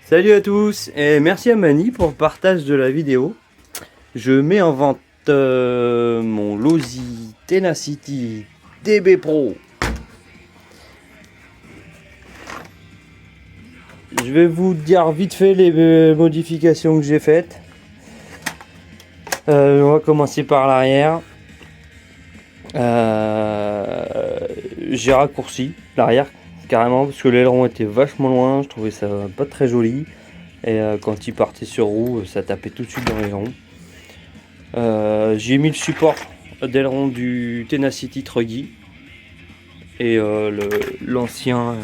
Salut à tous et merci à Mani pour le partage de la vidéo. Je mets en vente mon Losi Tenacity DB Pro. Je vais vous dire vite fait les modifications que j'ai faites. On va commencer par l'arrière. J'ai raccourci l'arrière carrément parce que l'aileron était vachement loin, je trouvais ça pas très joli et quand il partait sur roue ça tapait tout de suite dans l'aileron. J'ai mis le support d'aileron du Tenacity Truggy et l'ancien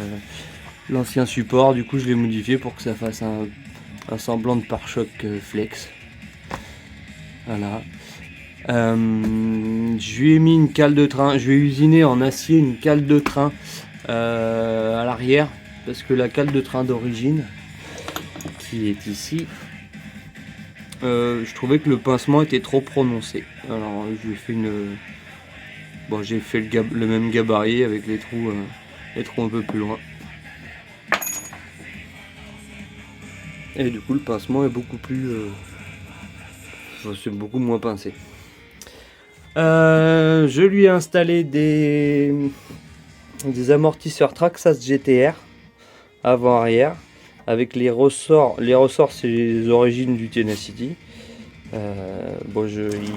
support, du coup je l'ai modifié pour que ça fasse un semblant de pare-choc flex. Voilà. Je lui ai mis une cale de train, je lui ai usiné en acier une cale de train à l'arrière parce que la cale de train d'origine qui est ici, je trouvais que le pincement était trop prononcé. Alors j'ai fait j'ai fait le même gabarit avec les trous un peu plus loin. Et du coup le pincement est beaucoup plus c'est beaucoup moins pincé. Je lui ai installé des amortisseurs Traxxas GTR avant-arrière avec les ressorts. Les ressorts, c'est les origines du Tenacity. Il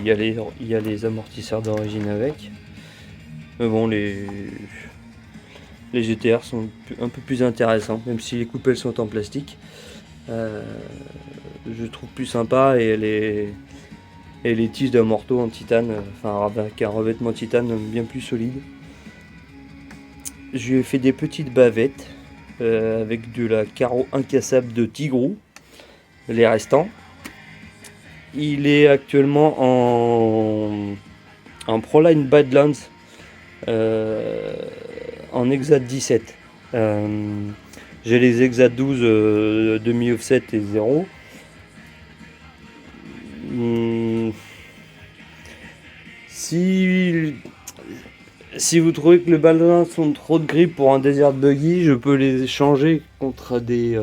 y a les amortisseurs d'origine avec. Mais bon, les GTR sont un peu plus intéressants, même si les coupelles sont en plastique. Je trouve plus sympa et les tiges d'amorto en titane, avec un revêtement titane bien plus solide. Je lui ai fait des petites bavettes avec de la carreau incassable de Tigrou, les restants. Il est actuellement en Proline Badlands en Exa 17. J'ai les Exa 12 demi-offset et 0. Si vous trouvez que les ballerins sont trop de grip pour un Desert Buggy, je peux les changer contre des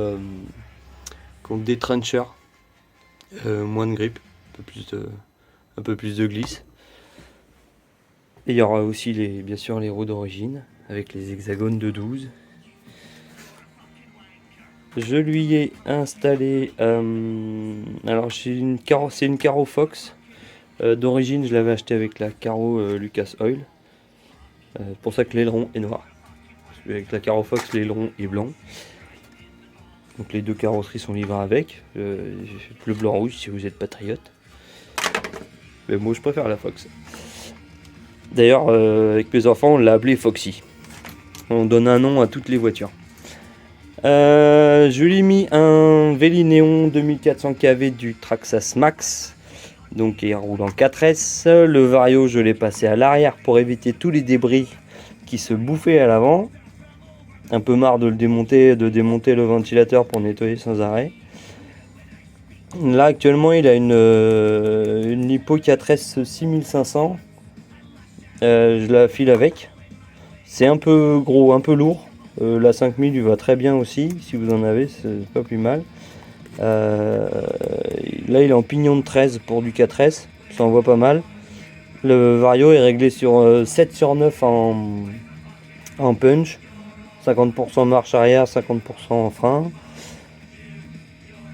trenchers, moins de grip, un peu plus de glisse. Et il y aura aussi bien sûr les roues d'origine avec les hexagones de 12. Je lui ai installé alors c'est une Caro Fox d'origine, je l'avais acheté avec la Caro Lucas Oil. Pour ça que l'aileron est noir. Avec la Caro Fox, l'aileron est blanc. Donc les deux carrosseries sont livrées avec. Bleu, blanc, rouge si vous êtes patriote. Mais moi je préfère la Fox. D'ailleurs, avec mes enfants, on l'a appelé Foxy. On donne un nom à toutes les voitures. Je lui ai mis un Vélinéon 2400 kV du Traxxas Max. Donc il roule en 4S. Le Vario, je l'ai passé à l'arrière pour éviter tous les débris qui se bouffaient à l'avant. Un peu marre de démonter le ventilateur pour nettoyer sans arrêt. Là actuellement il a une Lipo 4S 6500. Je la file avec. C'est un peu gros, un peu lourd. La 5000 lui va très bien aussi. Si vous en avez, c'est pas plus mal. Là il est en pignon de 13 pour du 4S, ça envoie pas mal. Le Vario est réglé sur 7 sur 9 en punch, 50% marche arrière, 50% en frein.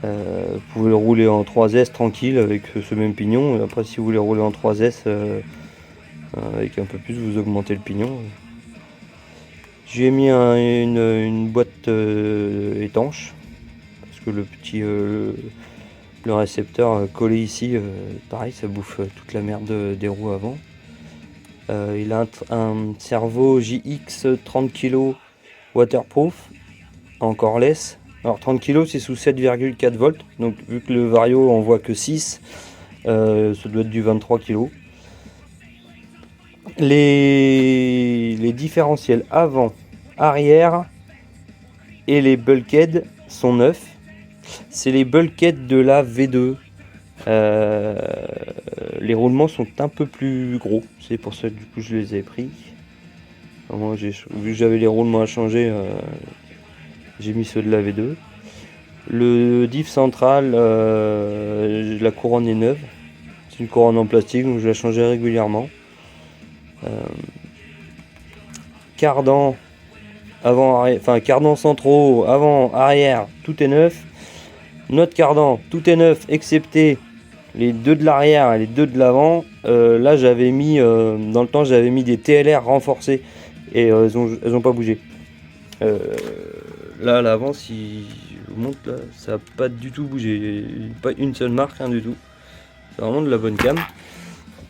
Vous pouvez le rouler en 3S tranquille avec ce même pignon. Après si vous voulez rouler en 3S avec un peu plus, vous augmentez le pignon. J'ai mis une boîte étanche parce que le récepteur collé ici, pareil, ça bouffe toute la merde des roues avant. Il a un servo JX 30 kg waterproof en coreless. Alors 30 kg c'est sous 7,4 volts, donc vu que le Vario envoie que 6, ça doit être du 23 kg. Les différentiels avant, arrière et les bulkheads sont neufs. C'est les bulkheads de la V2. Les roulements sont un peu plus gros, c'est pour ça que du coup je les ai pris. Moi, vu que j'avais les roulements à changer, j'ai mis ceux de la V2. Le diff central, la couronne est neuve. C'est une couronne en plastique, donc je la changeais régulièrement. Cardan avant, arrière, enfin cardan centraux, avant, arrière, tout est neuf. Notre cardan, tout est neuf, excepté les deux de l'arrière et les deux de l'avant. Là, j'avais mis, dans le temps, j'avais mis des TLR renforcés et elles ont pas bougé. Là, à l'avant, si je vous montre, là, ça n'a pas du tout bougé. Pas une seule marque, rien du tout. C'est vraiment de la bonne cam.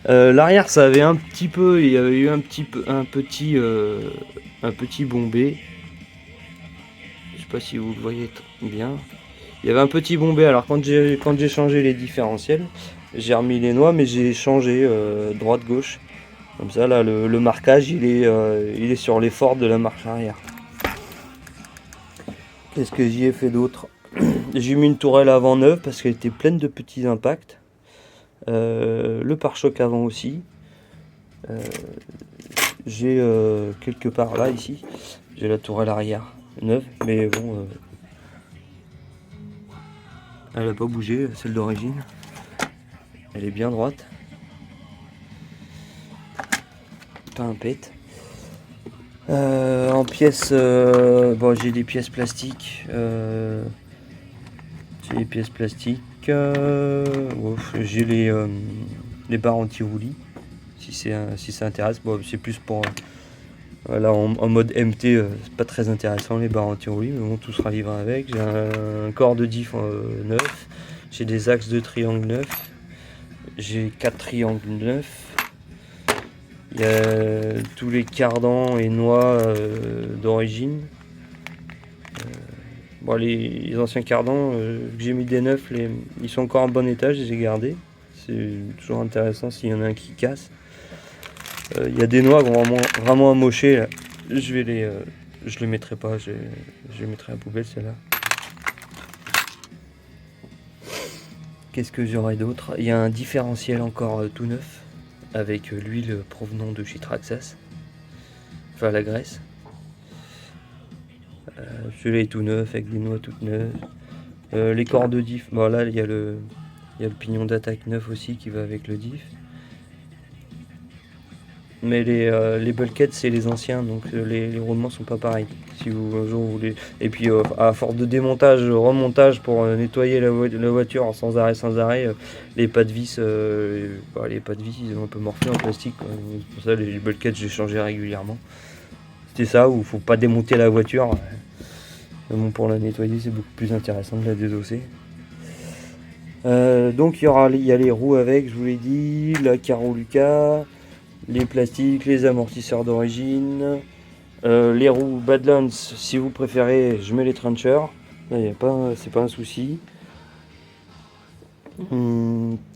L'arrière, ça avait un petit peu, il y avait eu un petit bombé. Je sais pas si vous le voyez bien. Il y avait un petit bombé. Alors quand j'ai changé les différentiels, j'ai remis les noix, mais j'ai changé droite gauche. Comme ça, là, le marquage, il est sur l'effort de la marche arrière. Qu'est-ce que j'y ai fait d'autre? J'ai mis une tourelle avant neuve parce qu'elle était pleine de petits impacts. Le pare-choc avant aussi. J'ai quelque part là, ici, j'ai la tourelle arrière neuve, mais bon, elle n'a pas bougé, celle d'origine. Elle est bien droite. Pas un pet. En pièces, bon, j'ai des pièces plastiques. J'ai les barres anti-roulis. Si ça intéresse, bon, c'est plus pour là en mode MT, c'est pas très intéressant les barres anti-roulis, mais bon, tout sera livré avec. J'ai un corps de diff neuf, j'ai des axes de triangle neufs, j'ai 4 triangles neufs. Il y a tous les cardans et noix d'origine. Bon, les anciens cardans que j'ai mis des neufs, ils sont encore en bon état, je les ai gardés. C'est toujours intéressant s'il y en a un qui casse. Il y a des noix vraiment amochées. Là. Je les mettrai pas, je les mettrai à la poubelle celle-là. Qu'est-ce que j'aurais d'autre? Il y a un différentiel encore tout neuf avec l'huile provenant de chez Traxxas, enfin la graisse. Celui-là est tout neuf avec des noix toutes neuves. Les corps de diff, bon là il y a le pignon d'attaque neuf aussi qui va avec le diff. Mais les bulkheads c'est les anciens, donc les roulements sont pas pareils. Si vous un jour vous voulez. Et puis à force de démontage, remontage pour nettoyer la voiture sans arrêt, les pas de vis, ils ont un peu morflé en plastique. Quoi. C'est pour ça les bulkheads j'ai changé régulièrement. C'était ça où il faut pas démonter la voiture. Mais bon, pour la nettoyer c'est beaucoup plus intéressant de la désosser. Donc il y a les roues avec, je vous l'ai dit, la Caro Lucas. Les plastiques, les amortisseurs d'origine, les roues Badlands, si vous préférez, je mets les trenchers. Là, c'est pas un souci.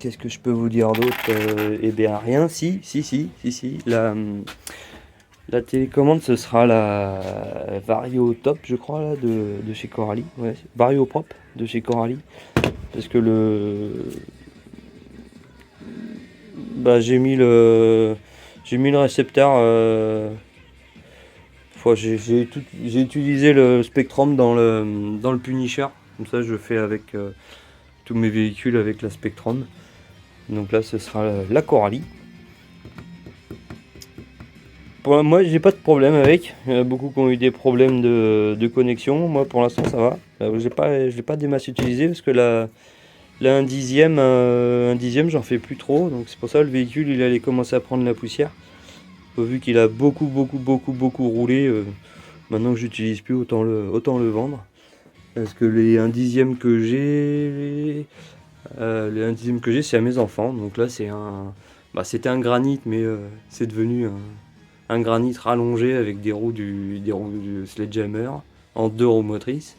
Qu'est-ce que je peux vous dire d'autre? Eh bien rien, si. La télécommande, ce sera la Vario Top, je crois, là, de chez Coralie. Ouais, Vario Prop de chez Coralie. Parce que j'ai mis le récepteur. J'ai utilisé le Spectrum dans le Punisher. Comme ça, je fais avec tous mes véhicules avec la Spectrum. Donc là, ce sera la Coralie. Pour moi, j'ai pas de problème avec. Il y en a beaucoup qui ont eu des problèmes de connexion. Moi, pour l'instant, ça va. Je l'ai pas des masses utilisé parce que là, un dixième, j'en fais plus trop. Donc c'est pour ça que le véhicule, il allait commencer à prendre la poussière. Vu qu'il a beaucoup roulé, maintenant que j'utilise plus, autant le vendre. Parce que les 1 dixième que j'ai, c'est à mes enfants. Donc là, c'était un granit, mais c'est devenu un granit rallongé avec des roues du Sledgehammer en 2 roues motrices.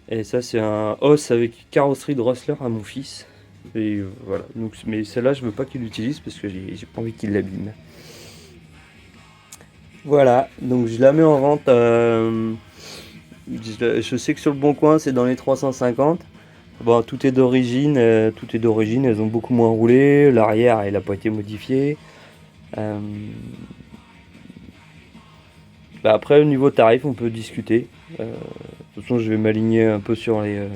Et ça, c'est un os avec carrosserie de Rustler à mon fils. Et voilà. Donc, mais celle-là, je veux pas qu'il l'utilise parce que j'ai pas envie qu'il l'abîme. Voilà, donc je la mets en vente. Je sais que sur le Bon Coin, c'est dans les 350. Bon, tout est d'origine. Elles ont beaucoup moins roulé. L'arrière, elle n'a pas été modifiée. Après, au niveau tarif, on peut discuter. De toute façon, je vais m'aligner un peu sur les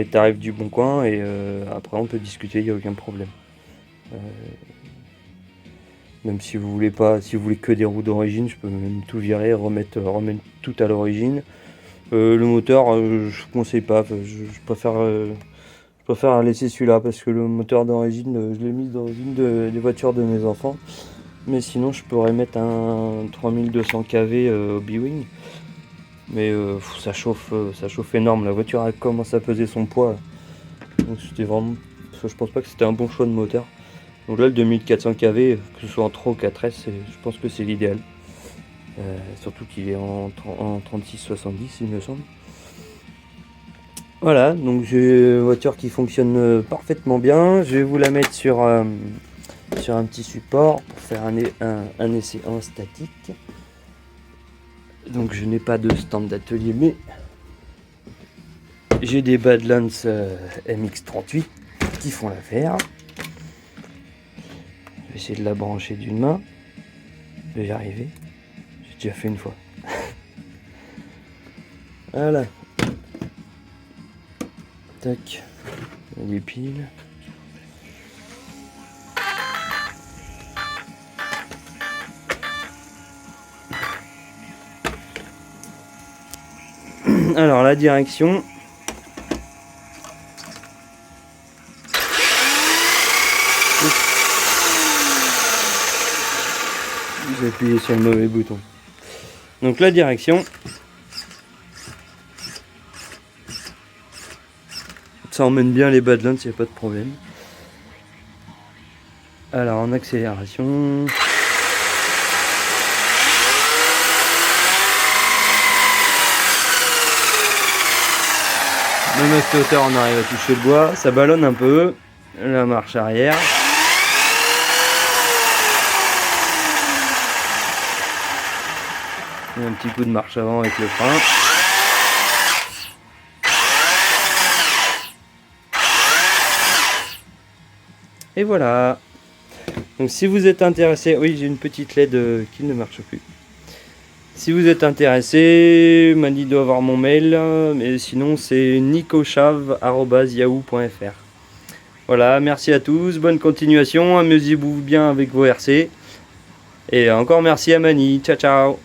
tarifs du Bon Coin et après on peut discuter, il n'y a aucun problème. Même si vous voulez pas, si vous voulez que des roues d'origine, je peux même tout virer, remettre tout à l'origine. Le moteur, je conseille pas, je préfère laisser celui-là parce que le moteur d'origine, je l'ai mis dans une des voitures de mes enfants. Mais sinon, je pourrais mettre un 3200 kV au B-Wing. Mais ça chauffe énorme. La voiture elle commence à peser son poids. Donc c'était vraiment. Parce que je pense pas que c'était un bon choix de moteur. Donc là, le 2400 kV, que ce soit en 3 ou 4S, je pense que c'est l'idéal. Surtout qu'il est en 3670, il me semble. Voilà, donc j'ai une voiture qui fonctionne parfaitement bien. Je vais vous la mettre sur un petit support pour faire un essai en statique. Donc je n'ai pas de stand d'atelier, mais j'ai des Badlands MX38 qui font l'affaire. Je vais essayer de la brancher d'une main. Je vais y arriver. J'ai déjà fait une fois. Voilà. Tac. Les piles. Alors la direction. J'ai appuyé sur le mauvais bouton. Donc la direction. Ça emmène bien les Badlands, il n'y a pas de problème. Alors en accélération. Même à cette hauteur on arrive à toucher le bois. Ça ballonne un peu. La marche arrière. Et un petit coup de marche avant avec le frein. Et voilà. Donc si vous êtes intéressé, oui j'ai une petite LED qui ne marche plus. Si vous êtes intéressé, Mani doit avoir mon mail, mais sinon c'est nicochave@yahoo.fr. Voilà, merci à tous, bonne continuation, amusez-vous bien avec vos RC. Et encore merci à Mani, ciao ciao.